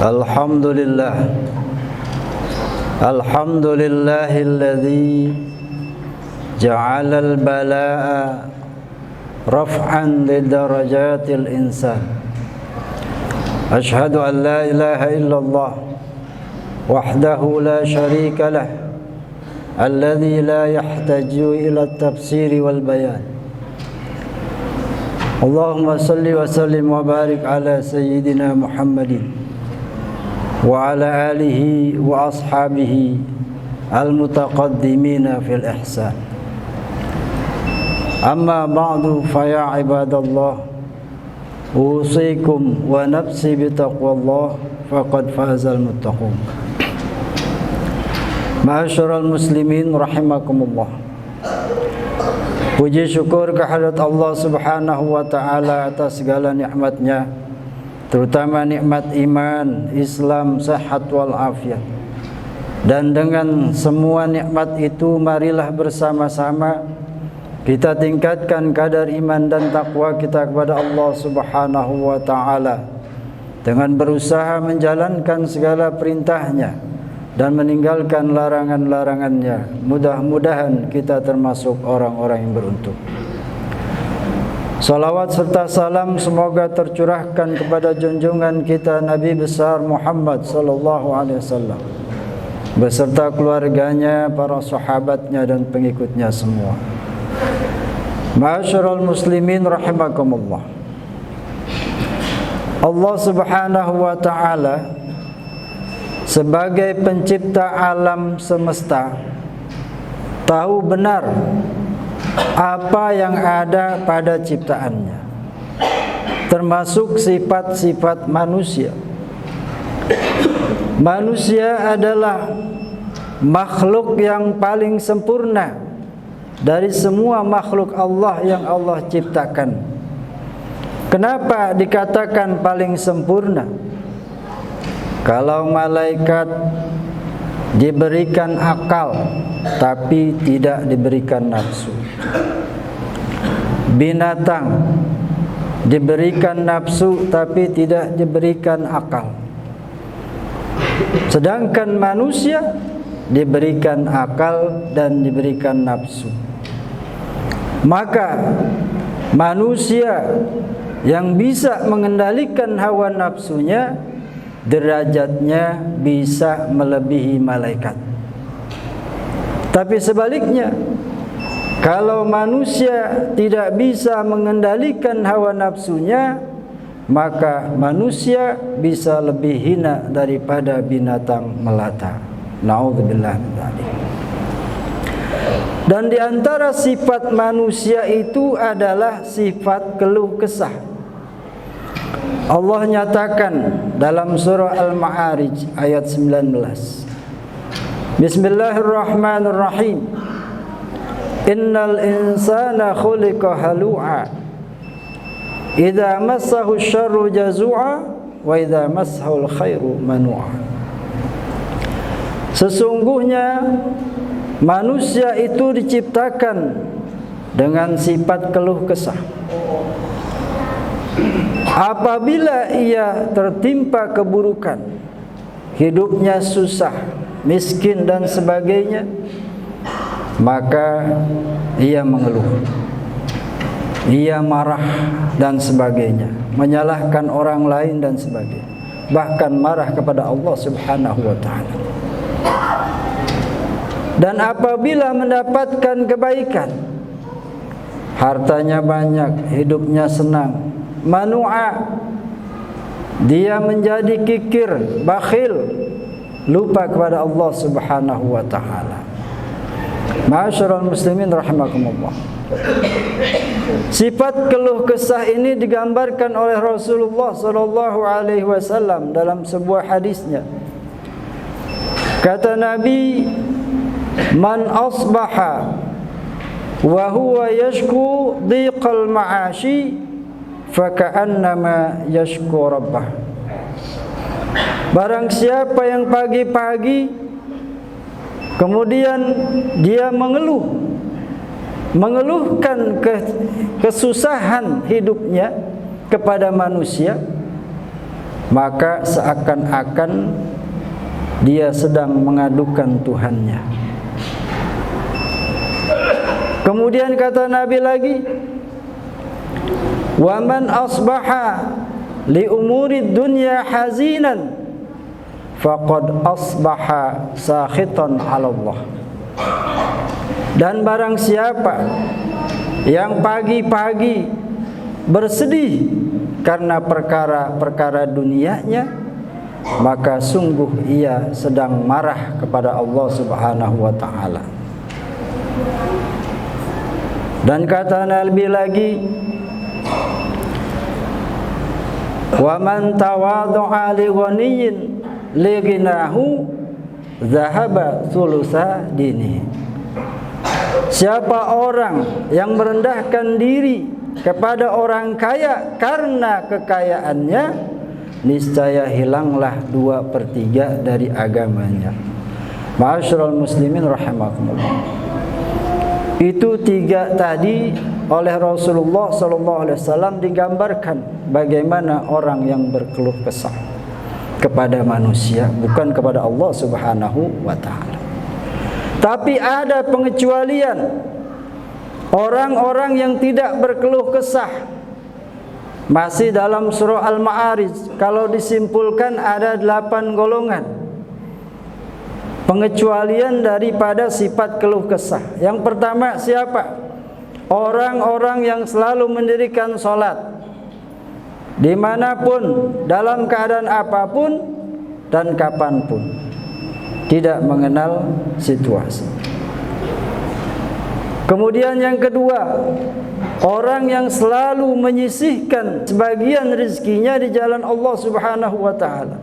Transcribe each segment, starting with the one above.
Alhamdulillah Alhamdulillahilladzi ja'ala al-balaa'a raf'an lidarajatil insan. Ashhadu an la ilaha illallah wahdahu la syarika lah alladzi la yahtaju ila at-tafsiri wal bayan. Allahumma salli wa sallim wa barik ala sayyidina Muhammadin wa ala alihi wa ashabihi al-mutaqaddimina fil ihsan. Amma ba'du fa ya ibadallah, usikum wa nafsi bitaqwallah faqad fazal muttaqun. Ma'asyiral muslimin rahimakumullah. Puji syukur kehadirat Allah Subhanahu wa taala atas segala nikmatnya, terutama nikmat iman, Islam, sehat wal afiat. Dan dengan semua nikmat itu marilah bersama-sama kita tingkatkan kadar iman dan takwa kita kepada Allah Subhanahu wa taala dengan berusaha menjalankan segala perintahnya dan meninggalkan larangan-larangannya. Mudah-mudahan kita termasuk orang-orang yang beruntung. Salawat serta salam semoga tercurahkan kepada junjungan kita Nabi besar Muhammad sallallahu alaihi wasallam beserta keluarganya, para sahabatnya dan pengikutnya semua. Ma'asyiral muslimin rahimakumullah. Allah Subhanahu wa taala sebagai pencipta alam semesta tahu benar apa yang ada pada ciptaannya, termasuk sifat-sifat manusia. Manusia adalah makhluk yang paling sempurna dari semua makhluk Allah yang Allah ciptakan. Kenapa dikatakan paling sempurna? Kalau malaikat diberikan akal tapi tidak diberikan nafsu, binatang diberikan nafsu tapi tidak diberikan akal, sedangkan manusia diberikan akal dan diberikan nafsu. Maka manusia yang bisa mengendalikan hawa nafsunya, derajatnya bisa melebihi malaikat. Tapi sebaliknya, kalau manusia tidak bisa mengendalikan hawa nafsunya, maka manusia bisa lebih hina daripada binatang melata. Na'udzubillah min dzalik. Dan di antara sifat manusia itu adalah sifat keluh kesah. Allah nyatakan dalam surah Al-Ma'arij ayat 19. Bismillahirrahmanirrahim. Innal insana khuliqa halu'a. Idza massahu syarru jazu'a wa idza massahu khairu manu'a. Sesungguhnya manusia itu diciptakan dengan sifat keluh kesah. Apabila ia tertimpa keburukan, hidupnya susah, miskin dan sebagainya, maka ia mengeluh, ia marah dan sebagainya, menyalahkan orang lain dan sebagainya, bahkan marah kepada Allah Subhanahu wa taala. Dan apabila mendapatkan kebaikan, hartanya banyak, hidupnya senang, manu'a, dia menjadi kikir, bakhil, lupa kepada Allah Subhanahu wa taala. Ma'asyiral muslimin rahimakumullah. Sifat keluh kesah ini digambarkan oleh Rasulullah sallallahu alaihi wasallam dalam sebuah hadisnya. Kata Nabi, man asbaha wa huwa yashku dhiqal ma'ashi faka'annama yashku rabbah. Barang siapa yang pagi-pagi kemudian dia mengeluhkan kesusahan hidupnya kepada manusia, maka seakan-akan dia sedang mengadukan Tuhannya. Kemudian kata Nabi lagi, wa man asbaha li umuri dunya hazinan faqad asbaha sakhitan 'ala Allah. Dan barang siapa yang pagi-pagi bersedih karena perkara-perkara dunianya, maka sungguh ia sedang marah kepada Allah Subhanahu wa taala. Dan kata Nabi lagi, wa man tawadhu'a li ghaniyyin li ghinahu dhahaba thulutsa dini. Siapa orang yang merendahkan diri kepada orang kaya karena kekayaannya, niscaya hilanglah 2/3 dari agamanya. Ma'asyiral muslimin rahimakumullah. Itu 3 tadi oleh Rasulullah SAW digambarkan bagaimana orang yang berkeluh kesah kepada manusia, bukan kepada Allah Subhanahu wa taala. Tapi ada pengecualian, orang-orang yang tidak berkeluh kesah. Masih dalam surah Al-Ma'arij, kalau disimpulkan ada 8 golongan pengecualian daripada sifat keluh kesah. Yang pertama siapa? Orang-orang yang selalu mendirikan sholat dimanapun, dalam keadaan apapun dan kapanpun, tidak mengenal situasi. Kemudian yang kedua, orang yang selalu menyisihkan sebagian rezekinya di jalan Allah Subhanahu wa taala,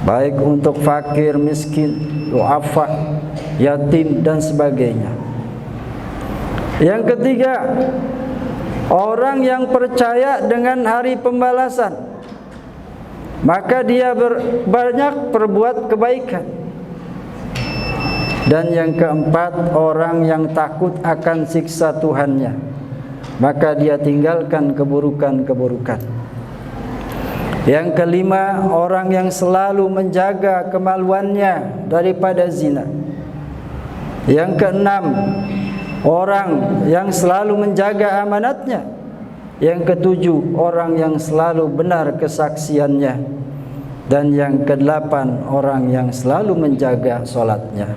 baik untuk fakir, miskin, duafa, yatim dan sebagainya. Yang ketiga, orang yang percaya dengan hari pembalasan, maka dia banyak berbuat kebaikan. Dan yang keempat, orang yang takut akan siksa Tuhannya, maka dia tinggalkan keburukan-keburukan. Yang kelima, orang yang selalu menjaga kemaluannya daripada zina. Yang keenam, orang yang selalu menjaga amanatnya. Yang ketujuh, orang yang selalu benar kesaksiannya. Dan yang kedelapan, orang yang selalu menjaga sholatnya,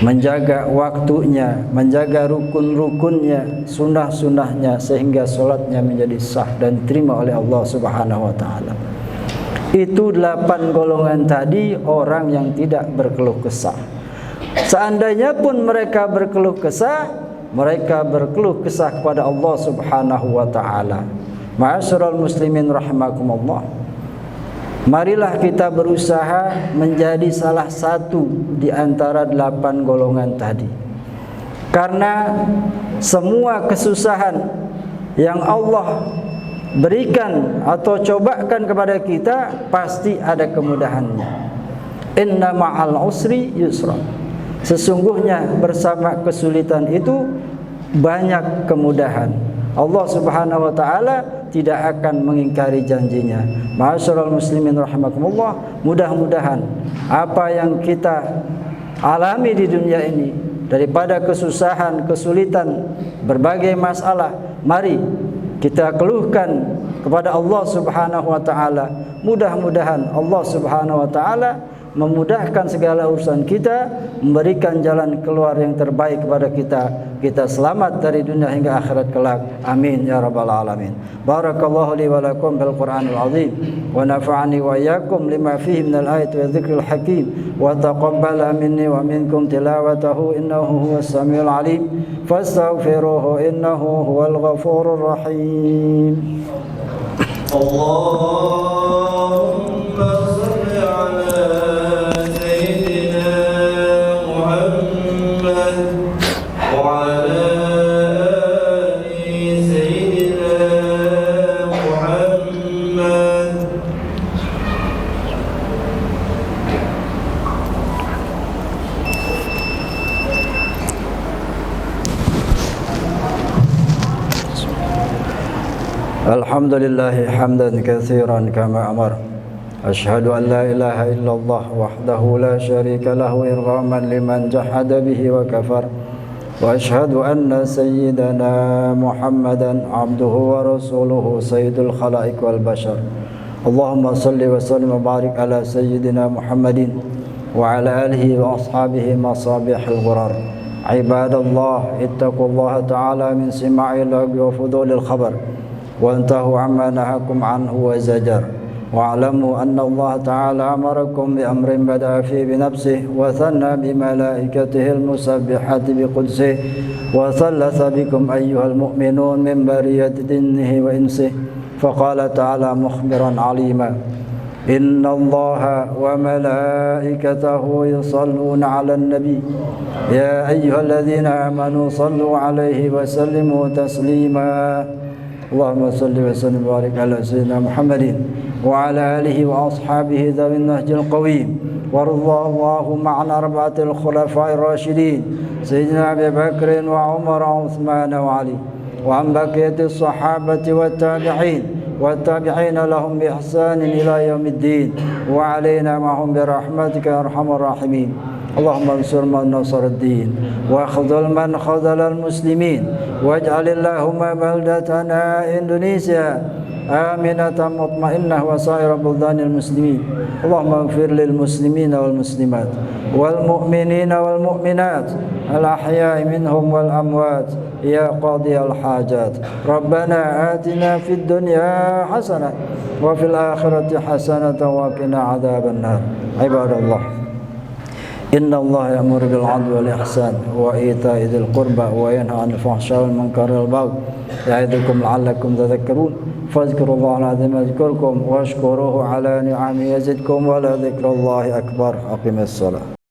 menjaga waktunya, menjaga rukun-rukunnya, sunnah-sunnahnya, sehingga sholatnya menjadi sah dan diterima oleh Allah Subhanahu wa ta'ala. Itu 8 golongan tadi, orang yang tidak berkeluh kesah. Seandainya pun mereka berkeluh kesah, mereka berkeluh kesah kepada Allah Subhanahu wa ta'ala. Ma'asyiral muslimin rahimakumullah, marilah kita berusaha menjadi salah satu di antara 8 golongan tadi. Karena semua kesusahan yang Allah berikan atau cobakan kepada kita, pasti ada kemudahannya. Inna ma'al usri yusra. Sesungguhnya bersama kesulitan itu banyak kemudahan. Allah Subhanahu wa ta'ala tidak akan mengingkari janjinya. Ma'asyiral muslimin rahimakumullah, mudah-mudahan apa yang kita alami di dunia ini, daripada kesusahan, kesulitan, berbagai masalah, mari kita keluhkan kepada Allah Subhanahu wa ta'ala. Mudah-mudahan Allah Subhanahu wa ta'ala memudahkan segala urusan kita, memberikan jalan keluar yang terbaik kepada kita. Kita selamat dari dunia hingga akhirat kelak. Amin ya rabbal alamin. Barakallahu li wa lakum bil Qur'anil azim wa nafa'ani wa iyyakum lima fihi minal ayati wa dzikril hakim wa taqabbala minni wa minkum tilawatahu innahu huwas samiul alim fastaghfiruhu innahu huwal ghafurur rahim. Allahumma shalli ala الحمد لله حمدا كثيرا كما أمر. أشهد أن لا إله إلا الله وحده لا شريك له إرغاما لمن جحد به وكفر. وأشهد أن سيدنا محمدا عبده ورسوله سيد الخلائق والبشر. اللهم صل وسلم وبارك على سيدنا محمد وعلى آله وأصحابه مصابيح الغرار. عباد الله، اتقوا الله تعالى من سماع اللغو وفضول الخبر، وانتهوا عما نهاكم عنه وزجر. واعلموا أن الله تعالى أمركم بأمر بدأ فيه بنفسه، وثنى بملائكته المسبحة بقدسه، وثلث بكم أيها المؤمنون من برية جنه وإنسه، فقال تعالى مخبرا عليما: إن الله وملائكته يصلون على النبي يا أيها الذين آمنوا صلوا عليه وسلموا تسليما. اللهم صل وسلم وبارك على سيدنا محمد وعلى آله وأصحابه ذوي النهج القويم. وارض اللهم عن أربعة الخلفاء الراشدين سيدنا أبي بكر وعمر وعثمان وعلي، وعن بقية الصحابة والتابعين لهم بإحسان إلى يوم الدين، وعلينا معهم برحمتك يا أرحم الراحمين. اللهم انصر من نصر الدين، واخذل من خذل المسلمين، واجعل اللهم بلدتنا إندونيسيا آمنة مطمئنة وسائر بلدان المسلمين. اللهم اغفر للمسلمين والمسلمات والمؤمنين والمؤمنات الأحياء منهم والأموات يا قاضي الحاجات. ربنا آتنا في الدنيا حسنة وفي الآخرة حسنة وقنا عذاب النار. عباد الله، إن الله يأمر بالعدل والإحسان وإيتاء ذي القربى وينهى عن الفحشاء والمنكر والبغي يعظكم لعلكم تذكرون. فاذكروا الله العظيم يذكركم واشكروه على نعمه يزدكم ولذكر الله أكبر. أقم الصلاة.